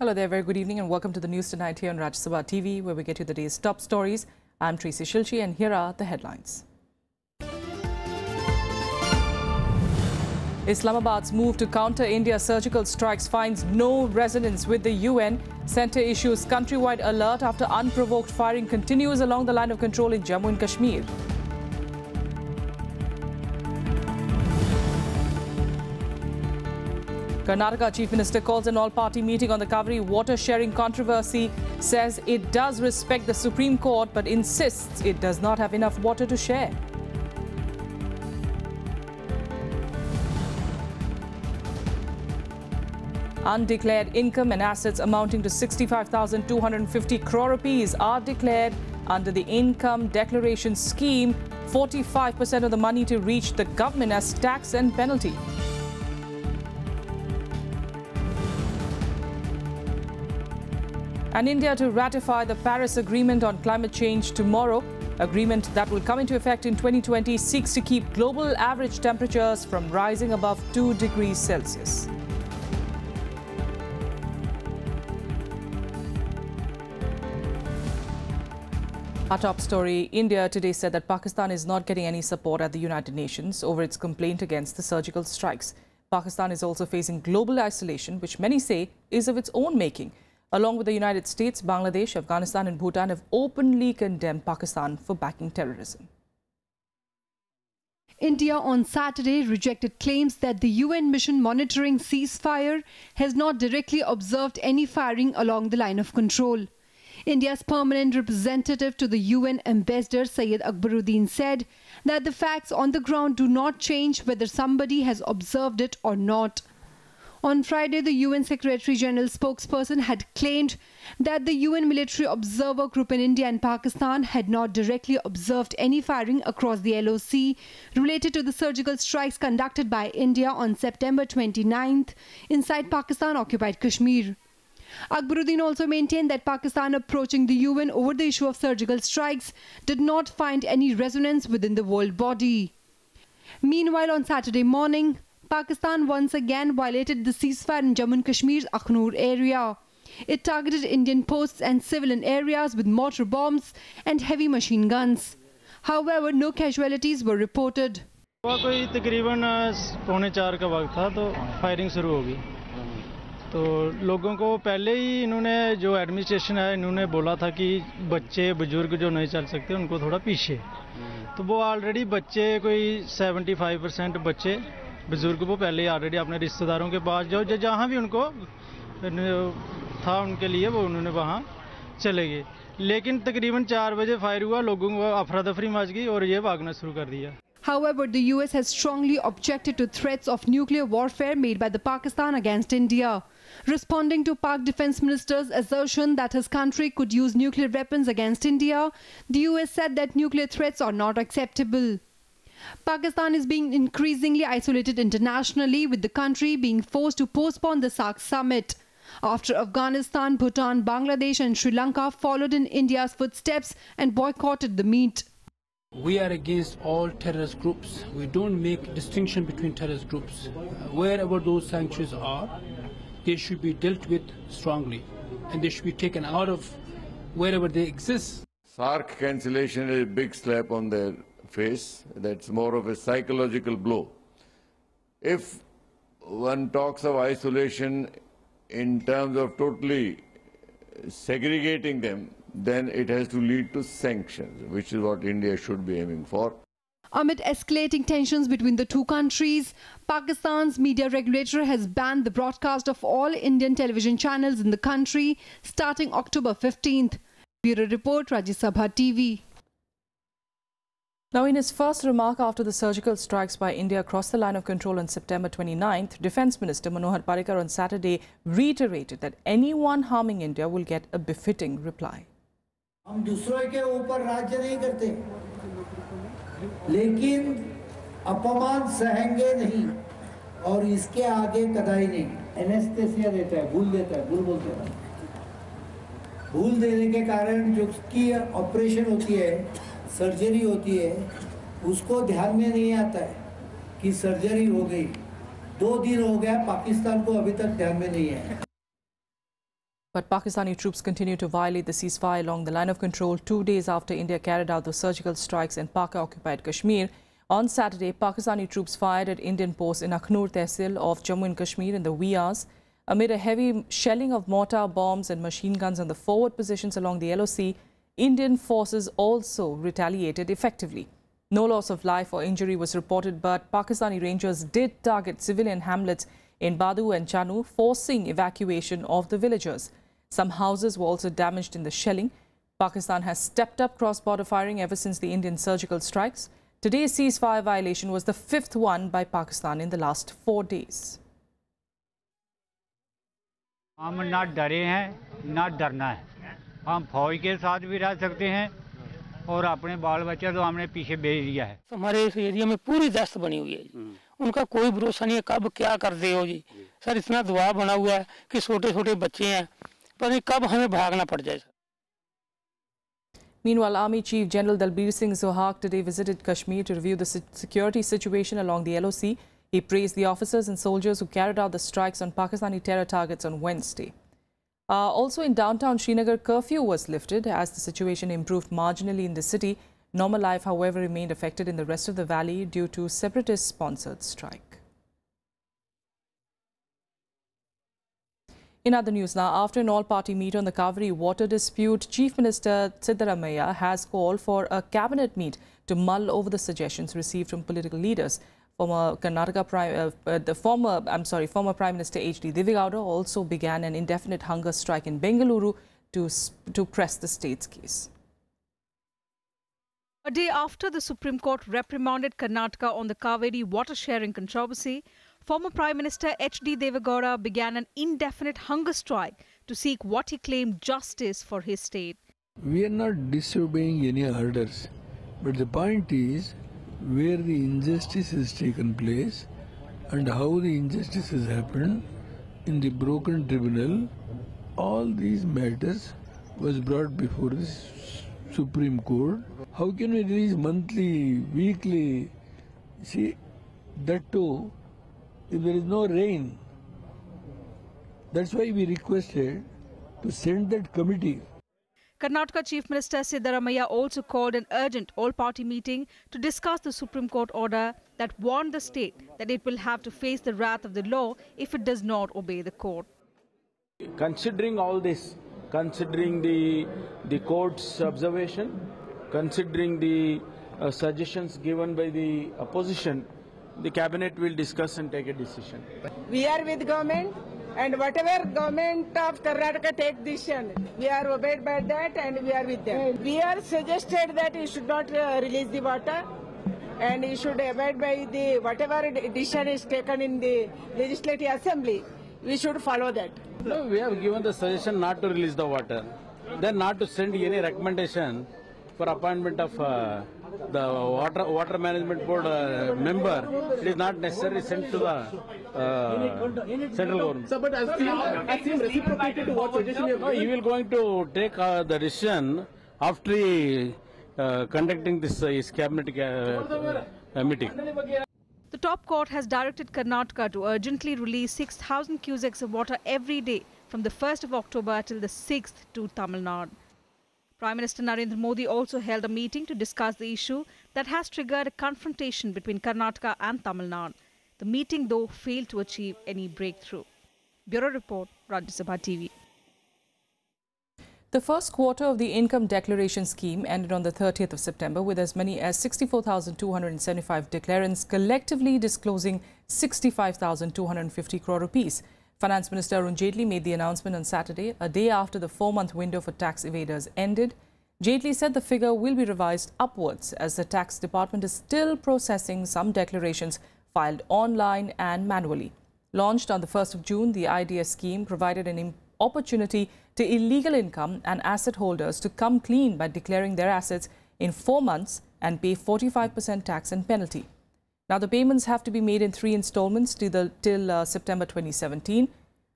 Hello there, very good evening and welcome to the news tonight here on Sabha TV, where we get you the day's top stories. I'm Tracy Shilchi and here are the headlines. Islamabad's move to counter India's surgical strikes finds no resonance with the UN. Centre issues countrywide alert after unprovoked firing continues along the line of control in Jammu and Kashmir. Karnataka Chief Minister calls an all-party meeting on the Kaveri water-sharing controversy, says it does respect the Supreme Court but insists it does not have enough water to share. Undeclared income and assets amounting to 65,250 crore rupees are declared under the Income Declaration Scheme. 45% of the money to reach the government as tax and penalty. And India to ratify the Paris Agreement on climate change tomorrow. Agreement that will come into effect in 2020 seeks to keep global average temperatures from rising above 2 degrees Celsius. Our top story, India today said that Pakistan is not getting any support at the United Nations over its complaint against the surgical strikes. Pakistan is also facing global isolation, which many say is of its own making. Along with the United States, Bangladesh, Afghanistan and Bhutan have openly condemned Pakistan for backing terrorism. India on Saturday rejected claims that the UN mission monitoring ceasefire has not directly observed any firing along the line of control. India's permanent representative to the UN ambassador Syed Akbaruddin said that the facts on the ground do not change whether somebody has observed it or not. On Friday, the UN Secretary General spokesperson had claimed that the UN military observer group in India and Pakistan had not directly observed any firing across the LOC related to the surgical strikes conducted by India on September 29th inside Pakistan-occupied Kashmir. Akbaruddin also maintained that Pakistan approaching the UN over the issue of surgical strikes did not find any resonance within the world body. Meanwhile, on Saturday morning, Pakistan once again violated the ceasefire in Jammu and Kashmir's Akhnur area. It targeted Indian posts and civilian areas with mortar bombs and heavy machine guns. However, no casualties were reported. तकरीबन 3:45 का वक्त था तो firing शुरू हो गई तो लोगों को पहले ही इन्होंने जो एडमिनिस्ट्रेशन है इन्होंने बोला था कि बच्चे बुजुर्ग जो नहीं चल सकते उनको थोड़ा पीछे तो वो ऑलरेडी बच्चे कोई 75% बच्चे बुजुर्ग वो पहले ही ऑलरेडी अपने रिश्तेदारों के पास जो जहाँ भी उनको था उनके लिए वो उन्होंने वहाँ चले गए लेकिन तकरीबन 4 बजे फायर हुआ लोगों को अफरा तफरी मच गई और ये भागना शुरू कर दिया. However, the US has strongly objected to threats of nuclear warfare made by the Pakistan against India. Responding to Pak Defence Minister's assertion that his country could use nuclear weapons against India, the US said that nuclear threats are not acceptable. Pakistan is being increasingly isolated internationally, with the country being forced to postpone the SAARC summit. After Afghanistan, Bhutan, Bangladesh and Sri Lanka followed in India's footsteps and boycotted the meet. We are against all terrorist groups. We don't make distinction between terrorist groups. Wherever those sanctions are, they should be dealt with strongly and they should be taken out of wherever they exist. SAARC cancellation is a big slap on their face. That's more of a psychological blow. If one talks of isolation in terms of totally segregating them, then it has to lead to sanctions, which is what India should be aiming for. Amid escalating tensions between the two countries, Pakistan's media regulator has banned the broadcast of all Indian television channels in the country starting October 15th. Bureau Report, Rajya TV. Now, in his first remark after the surgical strikes by India across the line of control on September 29th, Defence Minister Manohar Parrikar on Saturday reiterated that anyone harming India will get a befitting reply. हम दूसरों के ऊपर राज्य नहीं करते, लेकिन अपमान सहेंगे नहीं और इसके आगे कदाई नहीं. एनेस्थेसिया देता है, भूल देता है, भूल बोलते हैं. भूल देने के कारण जो की ऑपरेशन होती है, सर्जरी होती है, उसको ध्यान में नहीं आता है कि सर्जरी हो गई. 2 दिन हो गया, पाकिस्तान को अभी तक ध्यान में नहीं है. But Pakistani troops continue to violate the ceasefire along the line of control 2 days after India carried out the surgical strikes in Pak-occupied Kashmir. On Saturday, Pakistani troops fired at Indian posts in Akhnur Tehsil of Jammu and Kashmir in the wee hours. Amid a heavy shelling of mortar, bombs and machine guns on the forward positions along the LOC, Indian forces also retaliated effectively. No loss of life or injury was reported, but Pakistani Rangers did target civilian hamlets in Badu and Chanu, forcing evacuation of the villagers. Some houses were also damaged in the shelling. Pakistan has stepped up cross-border firing ever since the Indian surgical strikes. Today's ceasefire violation was the 5th one by Pakistan in the last 4 days. हम ना डरे हैं ना डरना है. हम फौज के साथ भी रह सकते हैं और अपने बाल बच्चे तो हमने पीछे भेज दिया है. हमारे इस एरिया में पूरी दहशत बनी हुई है जी. उनका कोई भरोसा नहीं है कब क्या कर दे हो जी. सर इतना दबाव बना हुआ है कि छोटे छोटे बच्चे हैं, पता नहीं कब हमें भागना पड़ जाए. Meanwhile, Army Chief General Dalbir Singh Sohag today visited Kashmir to review the security situation along the LOC. He praised the officers and soldiers who carried out the strikes on Pakistani terror targets on Wednesday. Also in downtown Srinagar, curfew was lifted as the situation improved marginally in the city. Normal life, however, remained affected in the rest of the valley due to separatist-sponsored strike. In other news now, after an all-party meet on the Kaveri water dispute, Chief Minister Siddaramaiah has called for a cabinet meet to mull over the suggestions received from political leaders. Former Prime Minister H.D. Devegowda also began an indefinite hunger strike in Bengaluru to press the state's case. A day after the Supreme Court reprimanded Karnataka on the Kaveri water sharing controversy, former Prime Minister H.D. Devegowda began an indefinite hunger strike to seek what he claimed justice for his state. We are not disobeying any orders, but the point is where the injustice has taken place and how the injustice has happened in the broken tribunal. All these matters was brought before the Supreme Court. How can we release monthly, weekly? See, that too, if there is no rain. That's why we requested to send that committee. Karnataka Chief Minister Siddaramaiah also called an urgent all-party meeting to discuss the Supreme Court order that warned the state that it will have to face the wrath of the law if it does not obey the court. Considering all this, considering the court's observation, considering the suggestions given by the opposition, the cabinet will discuss and take a decision. We are with government, and whatever government of Karnataka take decision, we are obeyed by that and we are with them. We are suggested that you should not release the water and you should abide by the whatever decision is taken in the Legislative Assembly. We should follow that. No, we have given the suggestion not to release the water, then not to send any recommendation for appointment of the water management board member. It is not necessarily sent to the central government. So, but as seems reciprocated to what suggestion you have given. You will going to take the decision after conducting this cabinet meeting. The top court has directed Karnataka to urgently release 6,000 cusecs of water every day from the 1st of October till the 6th to Tamil Nadu. Prime Minister Narendra Modi also held a meeting to discuss the issue that has triggered a confrontation between Karnataka and Tamil Nadu. The meeting, though, failed to achieve any breakthrough. Bureau Report, Rajya Sabha TV. The first quarter of the income declaration scheme ended on the 30th of September with as many as 64,275 declarants collectively disclosing 65,250 crore rupees. Finance Minister Arun Jaitley made the announcement on Saturday, a day after the 4-month window for tax evaders ended. Jaitley said the figure will be revised upwards as the tax department is still processing some declarations filed online and manually. Launched on the 1st of June, the IDS scheme provided an opportunity to illegal income and asset holders to come clean by declaring their assets in 4 months and pay 45% tax and penalty. Now, the payments have to be made in 3 installments till September 2017.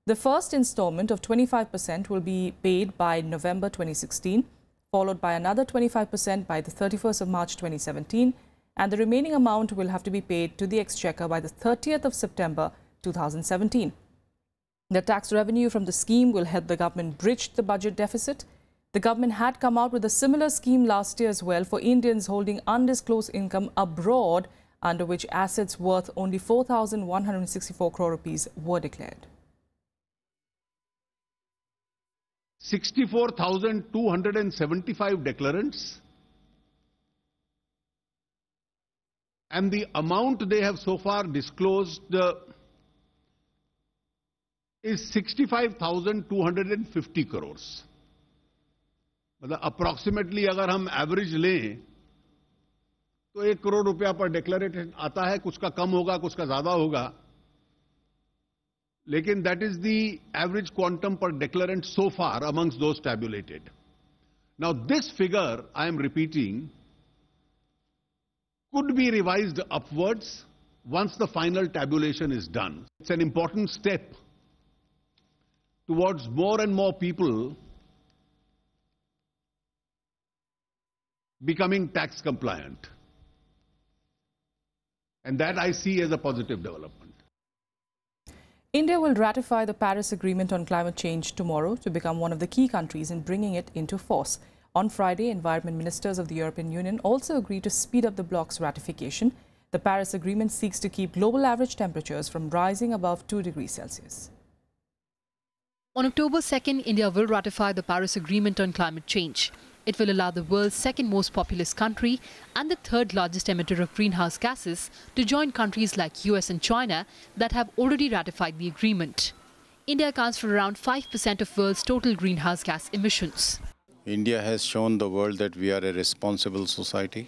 The first installment of 25% will be paid by November 2016, followed by another 25% by the 31st of March 2017, and the remaining amount will have to be paid to the Exchequer by the 30th of September 2017. The tax revenue from the scheme will help the government bridge the budget deficit. The government had come out with a similar scheme last year as well for Indians holding undisclosed income abroad, under which assets worth only 4,164 crore rupees were declared. 64,275 declarants, and the amount they have so far disclosed is 65,250 crores. मतलब approximately अगर हम average लें तो 1 करोड़ रुपया पर declaration आता है, कुछ का कम होगा, कुछ का ज्यादा होगा, लेकिन that is the average quantum per declarant so far amongst those tabulated. Now this figure, I am repeating, could be revised upwards once the final tabulation is done. It's an important step towards more and more people becoming tax compliant. And that I see as a positive development. India will ratify the Paris Agreement on climate change tomorrow to become one of the key countries in bringing it into force. On Friday, environment ministers of the European Union also agreed to speed up the bloc's ratification. The Paris Agreement seeks to keep global average temperatures from rising above 2 degrees Celsius. On October 2nd, India will ratify the Paris Agreement on climate change. It will allow the world's second most populous country and the third largest emitter of greenhouse gases to join countries like US and China that have already ratified the agreement. India accounts for around 5% of world's total greenhouse gas emissions. India has shown the world that we are a responsible society.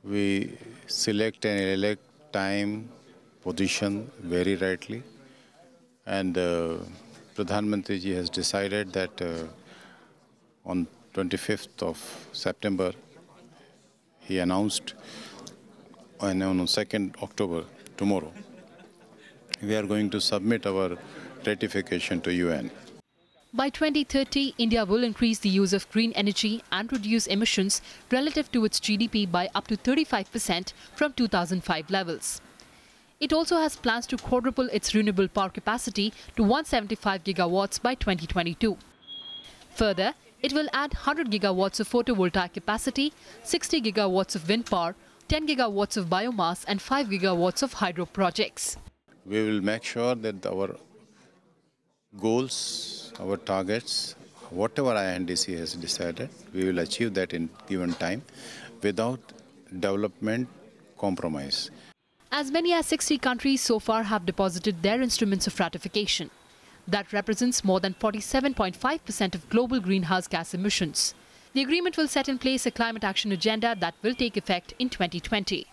We select and elect time, position very rightly. And Pradhan Mantri ji has decided that on 25th of September, he announced, and on 2nd October, tomorrow, we are going to submit our ratification to UN. By 2030, India will increase the use of green energy and reduce emissions relative to its GDP by up to 35% from 2005 levels. It also has plans to quadruple its renewable power capacity to 175 gigawatts by 2022. Further, it will add 100 gigawatts of photovoltaic capacity, 60 gigawatts of wind power, 10 gigawatts of biomass and 5 gigawatts of hydro projects. We will make sure that our goals, our targets, whatever INDC has decided, we will achieve that in given time without development compromise. As many as 60 countries so far have deposited their instruments of ratification. That represents more than 47.5% of global greenhouse gas emissions. The agreement will set in place a climate action agenda that will take effect in 2020.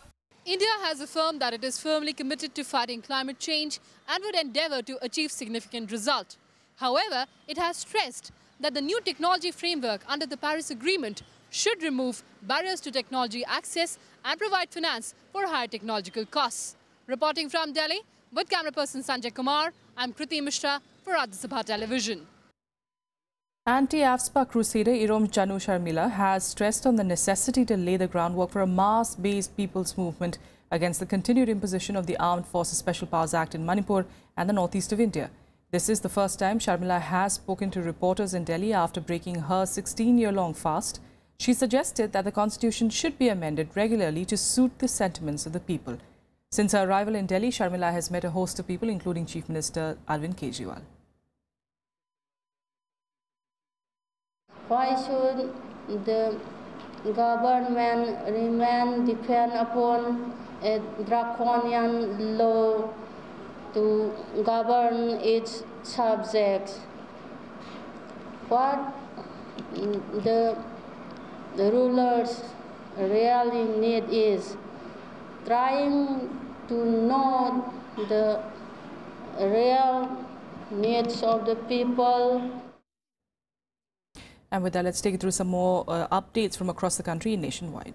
India has affirmed that it is firmly committed to fighting climate change and would endeavour to achieve significant results. However, it has stressed that the new technology framework under the Paris Agreement should remove barriers to technology access and provide finance for higher technological costs. Reporting from Delhi, with camera person Sanjay Kumar, I'm Kriti Mishra for Rajya Sabha Television. Anti-AFSPA crusader Irom Sharmila has stressed on the necessity to lay the groundwork for a mass-based people's movement against the continued imposition of the Armed Forces Special Powers Act in Manipur and the northeast of India. This is the first time Sharmila has spoken to reporters in Delhi after breaking her 16-year-long fast. She suggested that the constitution should be amended regularly to suit the sentiments of the people. Since her arrival in Delhi, Sharmila has met a host of people, including Chief Minister Arvind Kejriwal. Why should the government remain depend upon a draconian law to govern its subjects? What the rulers really need is trying to know the real needs of the people. And with that, let's take you through some more updates from across the country and nationwide.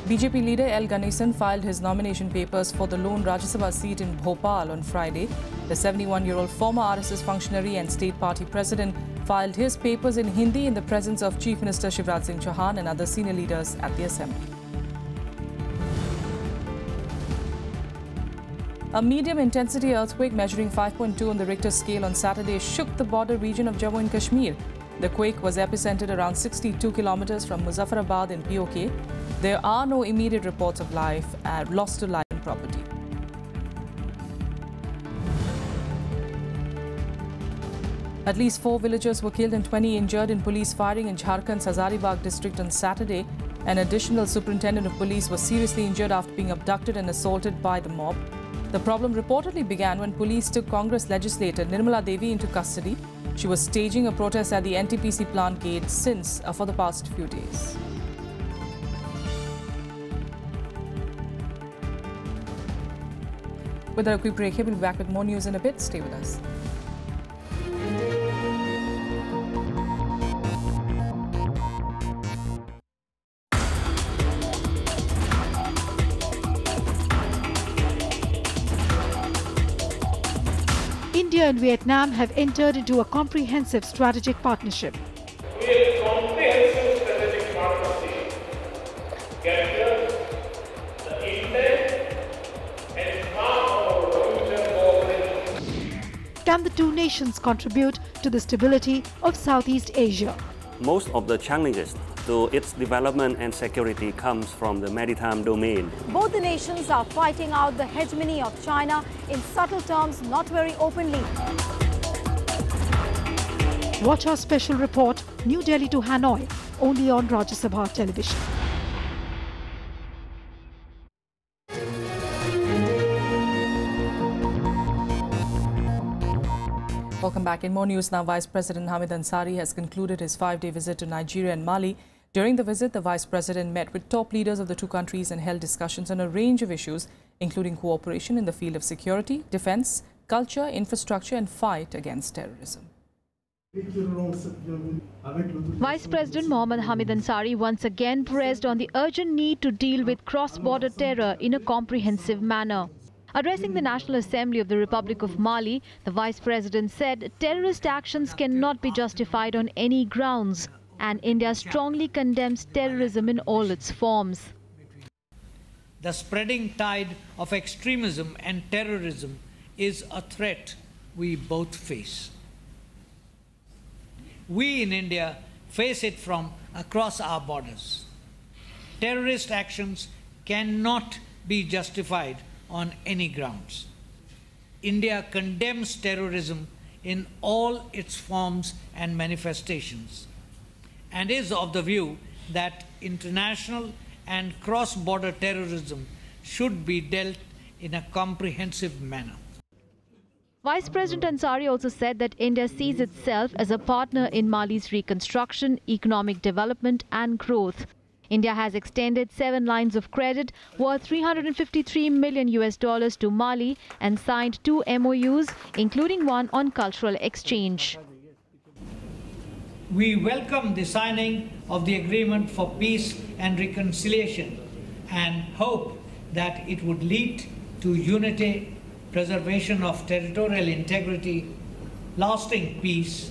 BJP leader L. Ganesan filed his nomination papers for the lone Rajya Sabha seat in Bhopal on Friday. The 71-year-old former RSS functionary and state party president filed his papers in Hindi in the presence of Chief Minister Shivraj Singh Chauhan and other senior leaders at the assembly. A medium-intensity earthquake measuring 5.2 on the Richter scale on Saturday shook the border region of Jammu and Kashmir. The quake was epicentered around 62 kilometers from Muzaffarabad in POK. There are no immediate reports of loss to life and property. At least 4 villagers were killed and 20 injured in police firing in Jharkhand's Hazaribagh district on Saturday. An additional superintendent of police was seriously injured after being abducted and assaulted by the mob. The problem reportedly began when police took Congress legislator Nirmala Devi into custody. She was staging a protest at the NTPC plant gate for the past few days. With a quick break here, we'll be back with more news in a bit. Stay with us. India and Vietnam have entered into a comprehensive strategic partnership. Can the two nations contribute to the stability of Southeast Asia? Most of the challenges to its development and security comes from the maritime domain. Both the nations are fighting out the hegemony of China in subtle terms, not very openly. Watch our special report, New Delhi to Hanoi, only on Rajya Sabha television. Welcome back. In more news now, Vice President Hamid Ansari has concluded his 5-day visit to Nigeria and Mali. During the visit, the Vice President met with top leaders of the two countries and held discussions on a range of issues, including cooperation in the field of security, defense, culture, infrastructure and fight against terrorism. Vice President Mohammed Hamid Ansari once again pressed on the urgent need to deal with cross-border terror in a comprehensive manner. Addressing the National Assembly of the Republic of Mali, the Vice President said terrorist actions cannot be justified on any grounds, and India strongly condemns terrorism in all its forms. The spreading tide of extremism and terrorism is a threat we both face. We in India face it from across our borders. Terrorist actions cannot be justified on any grounds. India condemns terrorism in all its forms and manifestations and is of the view that international and cross-border terrorism should be dealt in a comprehensive manner. Vice President Ansari also said that India sees itself as a partner in Mali's reconstruction, economic development and growth. India has extended 7 lines of credit worth $353 million to Mali and signed 2 MOUs, including one on cultural exchange. We welcome the signing of the agreement for peace and reconciliation and hope that it would lead to unity, preservation of territorial integrity, lasting peace,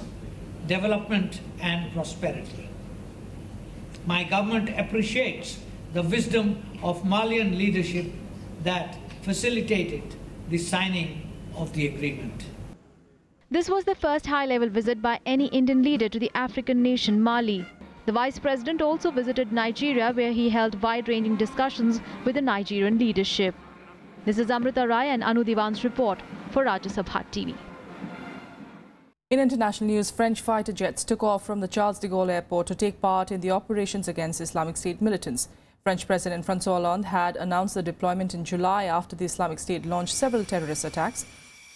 development and prosperity. My government appreciates the wisdom of Malian leadership that facilitated the signing of the agreement. This was the first high-level visit by any Indian leader to the African nation Mali. The Vice President also visited Nigeria, where he held wide-ranging discussions with the Nigerian leadership. This is Amrita Rai and Anu Diwan's report for Rajya Sabha TV. In international news, French fighter jets took off from the Charles de Gaulle airport to take part in the operations against Islamic State militants. French President François Hollande had announced the deployment in July after the Islamic State launched several terrorist attacks.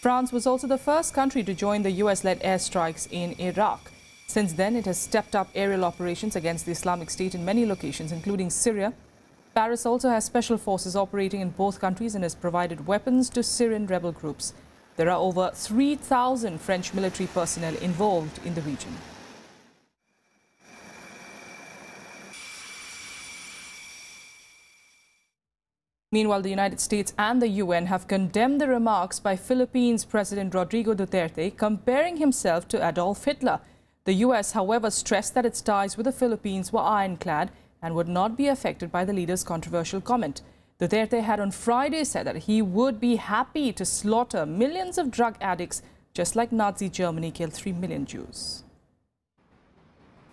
France was also the first country to join the US-led airstrikes in Iraq. Since then, it has stepped up aerial operations against the Islamic State in many locations, including Syria. Paris also has special forces operating in both countries and has provided weapons to Syrian rebel groups. There are over 3,000 French military personnel involved in the region. Meanwhile, the United States and the UN have condemned the remarks by Philippines President Rodrigo Duterte comparing himself to Adolf Hitler. The US, however, stressed that its ties with the Philippines were ironclad and would not be affected by the leader's controversial comment. Duterte had on Friday said that he would be happy to slaughter millions of drug addicts, just like Nazi Germany killed 3 million Jews.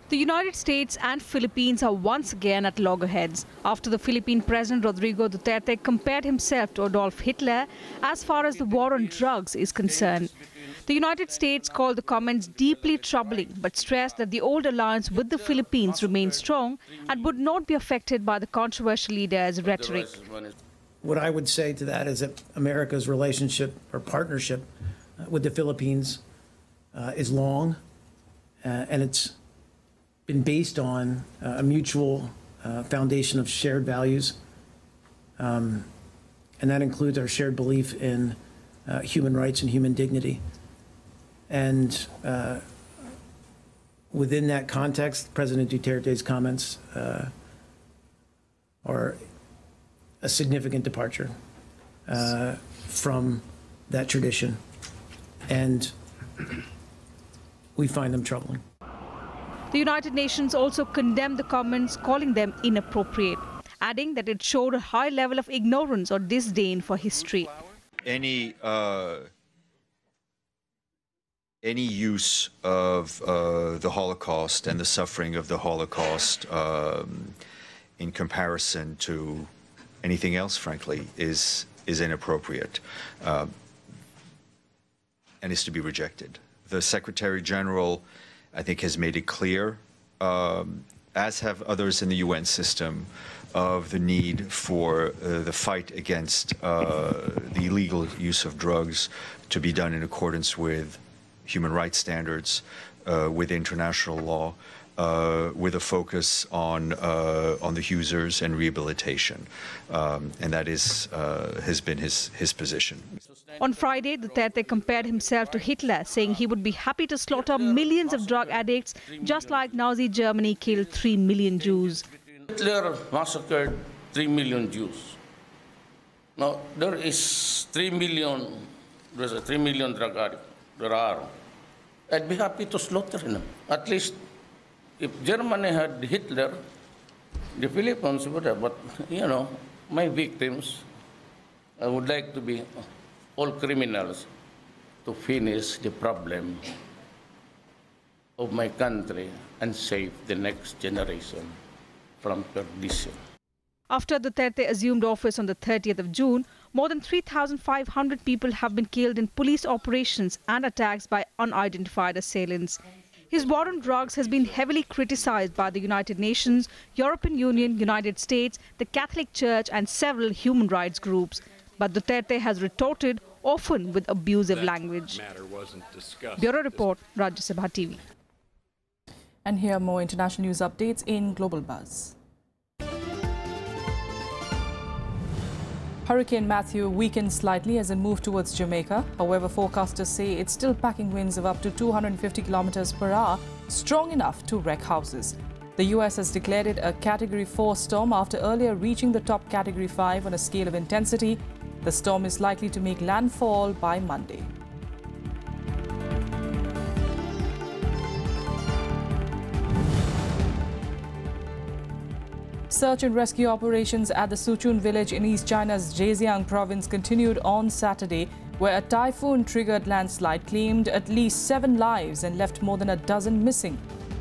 The United States and Philippines are once again at loggerheads after the Philippine President Rodrigo Duterte compared himself to Adolf Hitler as far as the war on drugs is concerned. The United States called the comments deeply troubling but stressed that the old alliance with the Philippines remains strong and would not be affected by the controversial leader's rhetoric. What I would say to that is that America's relationship or partnership with the Philippines is long, and it's been based on a mutual foundation of shared values, and that includes our shared belief in human rights and human dignity. And within that context, President Duterte's comments are a significant departure from that tradition, and we find them troubling. The United Nations also condemned the comments, calling them inappropriate, adding that it showed a high level of ignorance or disdain for history. Any use of the Holocaust and the suffering of the Holocaust in comparison to anything else, frankly, is inappropriate and is to be rejected. The Secretary General, I think, has made it clear, as have others in the UN system, of the need for the fight against the illegal use of drugs to be done in accordance with human rights standards, with international law, with a focus on the users and rehabilitation, and that has been his position. On Friday, Duterte compared himself to Hitler, saying he would be happy to slaughter millions of drug addicts, just like Nazi Germany killed 3 million Jews. Hitler massacred 3 million Jews. Now, there's 3 million drug addicts. There are. I'd be happy to slaughter them. At least if Germany had Hitler, the Philippines would have. But, you know, my victims, I would like to be all criminals to finish the problem of my country and save the next generation from perdition. After Duterte assumed office on the 30th of June, more than 3,500 people have been killed in police operations and attacks by unidentified assailants. His war on drugs has been heavily criticized by the United Nations, European Union, United States, the Catholic Church and several human rights groups. But Duterte has retorted, often with abusive language. Bureau Report, Rajya Sabha TV. And here are more international news updates in Global Buzz. Hurricane Matthew weakened slightly as it moved towards Jamaica. However, forecasters say it's still packing winds of up to 250 kilometers per hour, strong enough to wreck houses. The US has declared it a Category 4 storm after earlier reaching the top Category 5 on a scale of intensity. The storm is likely to make landfall by Monday. Search and rescue operations at the Suchun village in East China's Zhejiang province continued on Saturday, where a typhoon triggered landslide claimed at least 7 lives and left more than a dozen missing.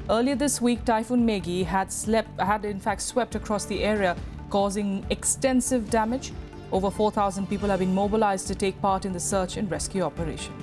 Earlier this week, Typhoon Megi had in fact swept across the area, causing extensive damage. Over 4,000 people have been mobilized to take part in the search and rescue operation.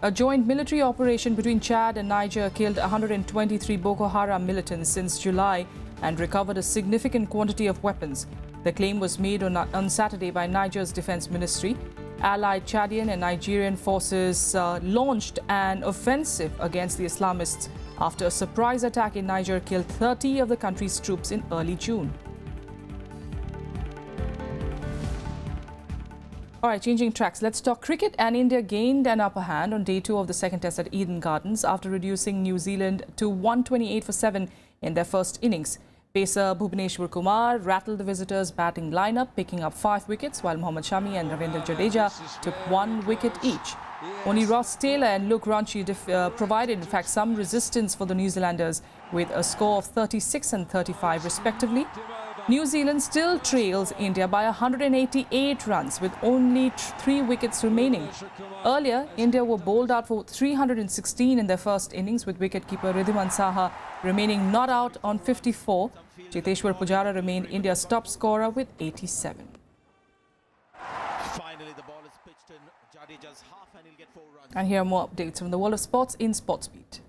A joint military operation between Chad and Niger killed 123 Boko Haram militants since July and recovered a significant quantity of weapons. The claim was made on Saturday by Niger's defense ministry. Allied Chadian and Nigerian forces launched an offensive against the Islamists after a surprise attack in Niger killed 30 of the country's troops in early June. All right, changing tracks. Let's talk cricket. And India gained an upper hand on day 2 of the second test at Eden Gardens after reducing New Zealand to 128 for 7 in their first innings. Pacer Bhuvneshwar Kumar rattled the visitors' batting lineup, picking up 5 wickets, while Mohammad Shami and Ravindra Jadeja took 1 wicket each. Only Ross Taylor and Luke Ronchi provided, in fact, some resistance for the New Zealanders with a score of 36 and 35 respectively. New Zealand still trails India by 188 runs with only 3 wickets remaining. Earlier, India were bowled out for 316 in their first innings, with wicketkeeper Ridhiman Saha remaining not out on 54. Cheteshwar Pujara remained India's top scorer with 87. Finally, the ball is pitched in Jadeja's half and he'll get 4 runs. And here are more updates from the world of sports in SportsBeat.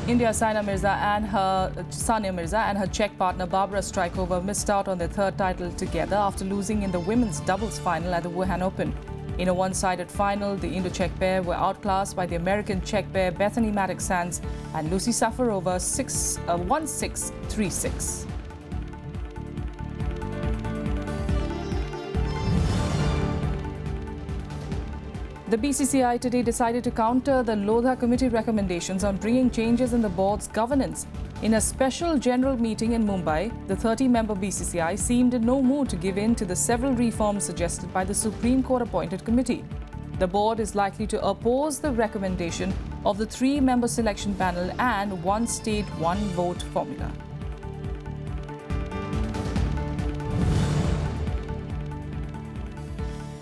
India's Sania Mirza and her Czech partner Barbara Strykova missed out on their third title together after losing in the women's doubles final at the Wuhan Open. In a one-sided final, the Indo-Czech pair were outclassed by the American-Czech pair Bethany Maddox-Sands and Lucy Safarova 1-6, 3-6. The BCCI today decided to counter the Lodha Committee recommendations on bringing changes in the board's governance. In a special general meeting in Mumbai, the 30-member BCCI seemed in no mood to give in to the several reforms suggested by the Supreme Court-appointed committee. The board is likely to oppose the recommendation of the 3-member selection panel and one state, one vote formula.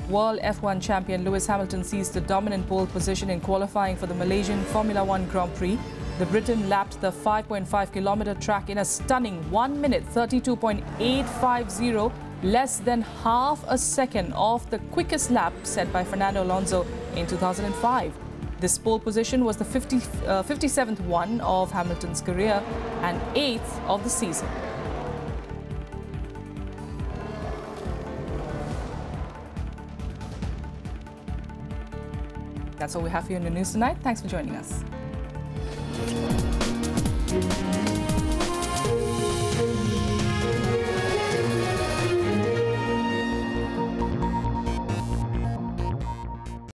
World F1 champion Lewis Hamilton seized the dominant pole position in qualifying for the Malaysian Formula One Grand Prix. The Briton lapped the 5.5-kilometer track in a stunning 1 minute 32.850, less than half a second off the quickest lap set by Fernando Alonso in 2005. This pole position was the 57th one of Hamilton's career and 8th of the season. That's all we have for you in the news tonight. Thanks for joining us.